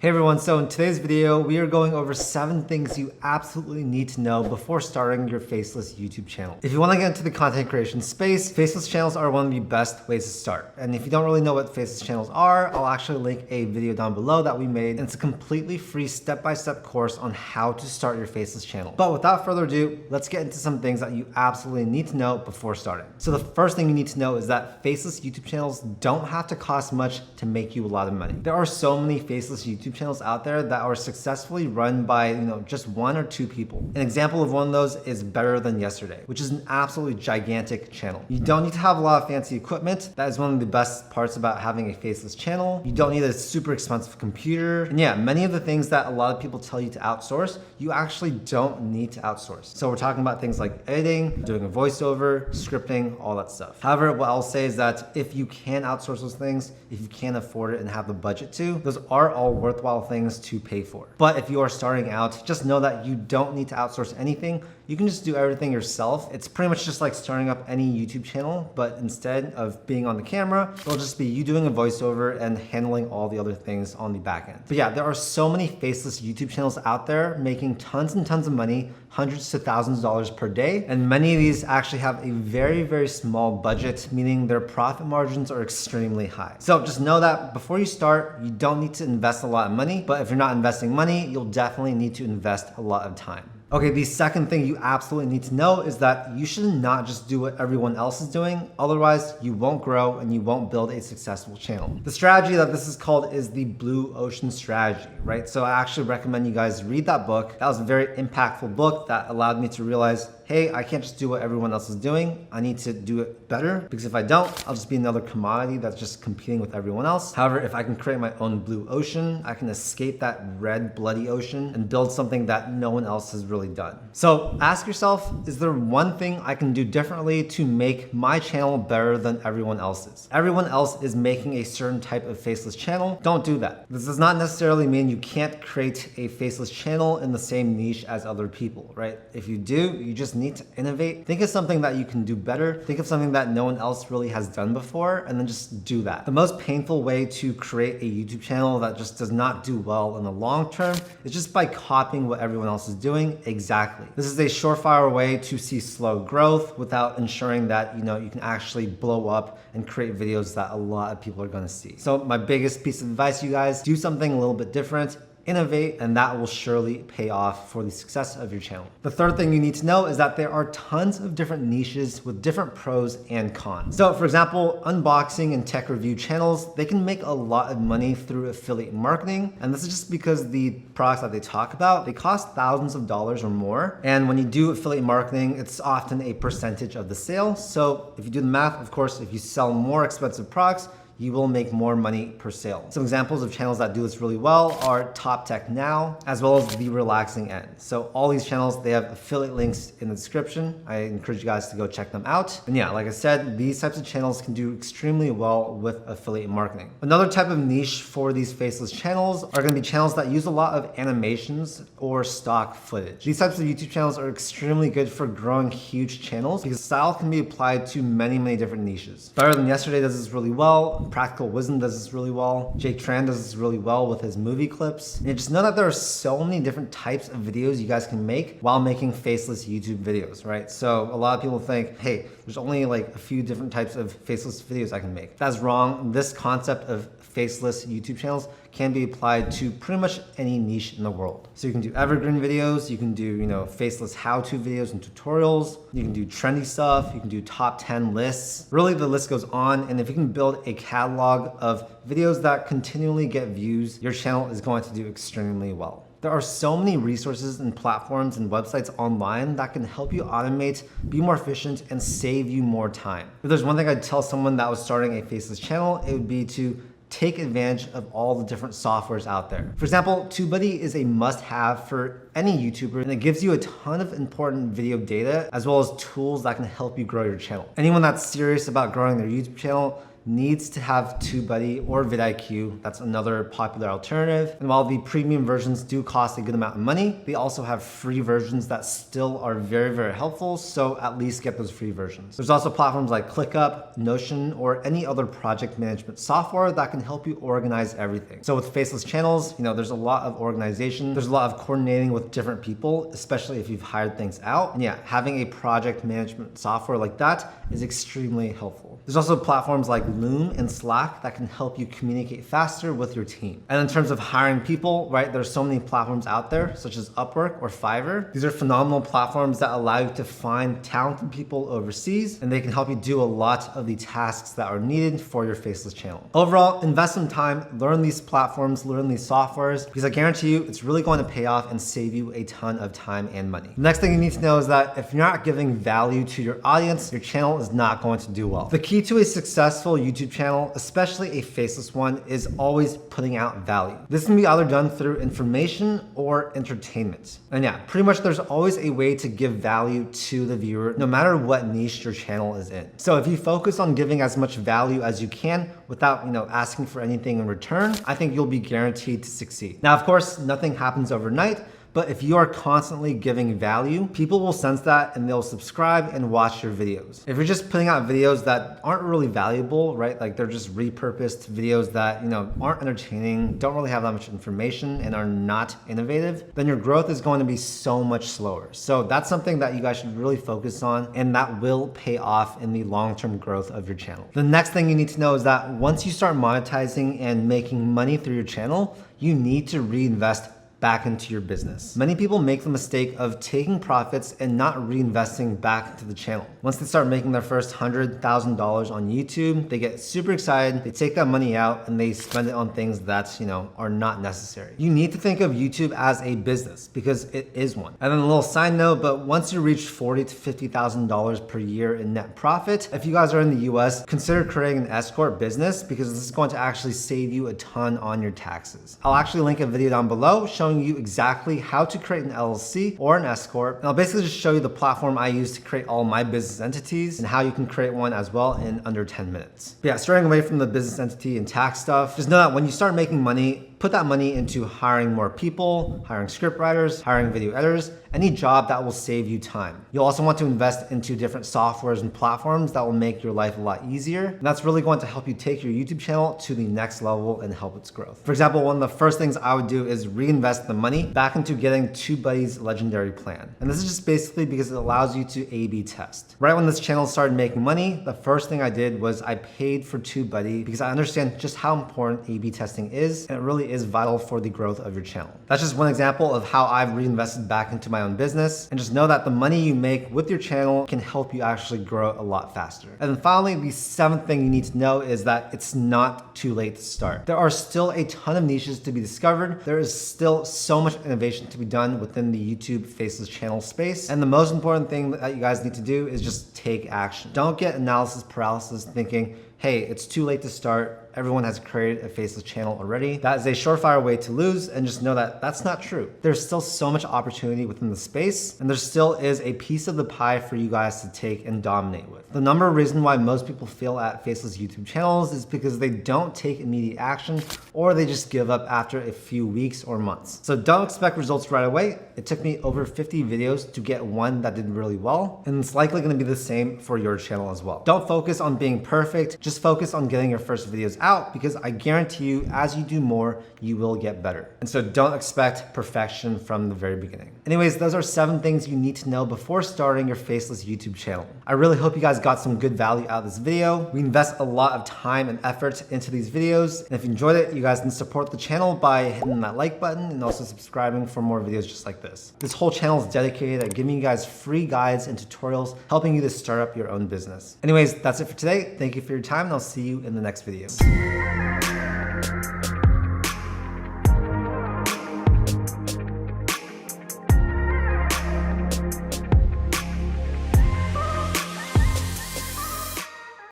Hey everyone, so in today's video, we are going over 7 things you absolutely need to know before starting your Faceless YouTube channel. If you want to get into the content creation space, Faceless channels are one of the best ways to start. And if you don't really know what Faceless channels are, I'll actually link a video down below that we made. And it's a completely free step-by-step course on how to start your Faceless channel. But without further ado, let's get into some things that you absolutely need to know before starting. So the first thing you need to know is that Faceless YouTube channels don't have to cost much to make you a lot of money. There are so many Faceless YouTube channels out there that are successfully run by just 1 or 2 people. An example of one of those is Better Than Yesterday, which is an absolutely gigantic channel. You don't need to have a lot of fancy equipment. That is one of the best parts about having a Faceless channel. You don't need a super expensive computer. And yeah, many of the things that a lot of people tell you to outsource, you actually don't need to outsource. So we're talking about things like editing, doing a voiceover, scripting, all that stuff. However, what I'll say is that if you can outsource those things, if you can afford it and have the budget to, those are all worthwhile things to pay for. But if you are starting out, just know that you don't need to outsource anything. You can just do everything yourself. It's pretty much just like starting up any YouTube channel, but instead of being on the camera, it'll just be you doing a voiceover and handling all the other things on the back end. But yeah, there are so many Faceless YouTube channels out there making tons and tons of money, hundreds to thousands of dollars per day. And many of these actually have a very, very small budget, meaning their profit margins are extremely high. So just know that before you start, you don't need to invest a lot of money, but if you're not investing money, you'll definitely need to invest a lot of time. Okay, the second thing you absolutely need to know is that you should not just do what everyone else is doing. Otherwise, you won't grow and you won't build a successful channel. The strategy that this is called is the blue ocean strategy, right? So I actually recommend you guys read that book. That was a very impactful book that allowed me to realize, hey, I can't just do what everyone else is doing. I need to do it better, because if I don't, I'll just be another commodity that's just competing with everyone else. However, if I can create my own blue ocean, I can escape that red bloody ocean and build something that no one else has really done. So ask yourself, is there one thing I can do differently to make my channel better than everyone else's? Everyone else is making a certain type of Faceless channel. Don't do that. This does not necessarily mean you can't create a Faceless channel in the same niche as other people, right? If you do, you just need to innovate. Think of something that you can do better. Think of something that no one else really has done before, and then just do that. The most painful way to create a YouTube channel that just does not do well in the long term is just by copying what everyone else is doing exactly. This is a surefire way to see slow growth without ensuring that you can actually blow up and create videos that a lot of people are going to see. So my biggest piece of advice, you guys, do something a little bit different. Innovate, and that will surely pay off for the success of your channel. The third thing you need to know is that there are tons of different niches with different pros and cons. So for example, unboxing and tech review channels, they can make a lot of money through affiliate marketing. And this is just because the products that they talk about, they cost thousands of dollars or more. And when you do affiliate marketing, it's often a percentage of the sale. So if you do the math, of course, if you sell more expensive products, you will make more money per sale. Some examples of channels that do this really well are Top Tech Now, as well as The Relaxing End. So all these channels, they have affiliate links in the description. I encourage you guys to go check them out. And yeah, like I said, these types of channels can do extremely well with affiliate marketing. Another type of niche for these Faceless channels are gonna be channels that use a lot of animations or stock footage. These types of YouTube channels are extremely good for growing huge channels because style can be applied to many, many different niches. Better Than Yesterday does this really well. Practical Wisdom does this really well. Jake Tran does this really well with his movie clips. And just know that there are so many different types of videos you guys can make while making Faceless YouTube videos, right? So a lot of people think, hey, there's only like a few different types of Faceless videos I can make. That's wrong. This concept of Faceless YouTube channels can be applied to pretty much any niche in the world. So you can do evergreen videos, you can do, Faceless how-to videos and tutorials, you can do trendy stuff, you can do top 10 lists. Really, the list goes on, and if you can build a catalog of videos that continually get views, your channel is going to do extremely well. There are so many resources and platforms and websites online that can help you automate, be more efficient, and save you more time. If there's one thing I'd tell someone that was starting a Faceless channel, it would be to take advantage of all the different softwares out there. For example, TubeBuddy is a must-have for any YouTuber, and it gives you a ton of important video data as well as tools that can help you grow your channel. Anyone that's serious about growing their YouTube channel, needs to have TubeBuddy or vidIQ. That's another popular alternative. And while the premium versions do cost a good amount of money, they also have free versions that still are very, very helpful. So at least get those free versions. There's also platforms like ClickUp, Notion, or any other project management software that can help you organize everything. So with Faceless channels, there's a lot of organization. There's a lot of coordinating with different people, especially if you've hired things out. And yeah, having a project management software like that is extremely helpful. There's also platforms like Loom and Slack that can help you communicate faster with your team. And in terms of hiring people, right, there's so many platforms out there, such as Upwork or Fiverr. These are phenomenal platforms that allow you to find talented people overseas, and they can help you do a lot of the tasks that are needed for your Faceless channel. Overall, invest some time, learn these platforms, learn these softwares, because I guarantee you it's really going to pay off and save you a ton of time and money. The next thing you need to know is that if you're not giving value to your audience, your channel is not going to do well. The key to a successful YouTube channel, especially a faceless one, is always putting out value. This can be either done through information or entertainment. And yeah, pretty much there's always a way to give value to the viewer, no matter what niche your channel is in. So if you focus on giving as much value as you can without, asking for anything in return, I think you'll be guaranteed to succeed. Now, of course, nothing happens overnight, but if you are constantly giving value, people will sense that and they'll subscribe and watch your videos. If you're just putting out videos that aren't really valuable, right? Like they're just repurposed videos that, aren't entertaining, don't really have that much information and are not innovative, then your growth is going to be so much slower. So that's something that you guys should really focus on, and that will pay off in the long-term growth of your channel. The next thing you need to know is that once you start monetizing and making money through your channel, you need to reinvest back into your business. Many people make the mistake of taking profits and not reinvesting back into the channel. Once they start making their first $100,000 on YouTube, they get super excited, they take that money out and they spend it on things that, are not necessary. You need to think of YouTube as a business because it is one. And then a little side note, but once you reach $40,000 to $50,000 per year in net profit, if you guys are in the US, consider creating an S-Corp business because this is going to actually save you a ton on your taxes. I'll actually link a video down below showing you exactly how to create an LLC or an S-Corp. And I'll basically just show you the platform I use to create all my business entities and how you can create one as well in under 10 minutes. But yeah, starting away from the business entity and tax stuff, just know that when you start making money, put that money into hiring more people, hiring script writers, hiring video editors, any job that will save you time. You'll also want to invest into different softwares and platforms that will make your life a lot easier. And that's really going to help you take your YouTube channel to the next level and help its growth. For example, one of the first things I would do is reinvest the money back into getting TubeBuddy's legendary plan. And this is just basically because it allows you to A/B test. Right when this channel started making money, the first thing I did was I paid for TubeBuddy because I understand just how important A/B testing is, and it really is vital for the growth of your channel. That's just one example of how I've reinvested back into my own business, and just know that the money you make with your channel can help you actually grow a lot faster. And then finally, the seventh thing you need to know is that it's not too late to start. There are still a ton of niches to be discovered. There is still so much innovation to be done within the YouTube Faceless channel space. And the most important thing that you guys need to do is just take action. Don't get analysis paralysis thinking, hey, it's too late to start. Everyone has created a faceless channel already. That is a surefire way to lose, and just know that that's not true. There's still so much opportunity within the space, and there still is a piece of the pie for you guys to take and dominate with. The number one reason why most people fail at faceless YouTube channels is because they don't take immediate action, or they just give up after a few weeks or months. So don't expect results right away. It took me over 50 videos to get one that did really well, and it's likely gonna be the same for your channel as well. Don't focus on being perfect, just focus on getting your first videos out, because I guarantee you, as you do more, you will get better. And so don't expect perfection from the very beginning. Anyways, those are 7 things you need to know before starting your faceless YouTube channel. I really hope you guys got some good value out of this video. We invest a lot of time and effort into these videos. And if you enjoyed it, you guys can support the channel by hitting that like button and also subscribing for more videos just like this. This whole channel is dedicated at giving you guys free guides and tutorials, helping you to start up your own business. Anyways, that's it for today. Thank you for your time, and I'll see you in the next video.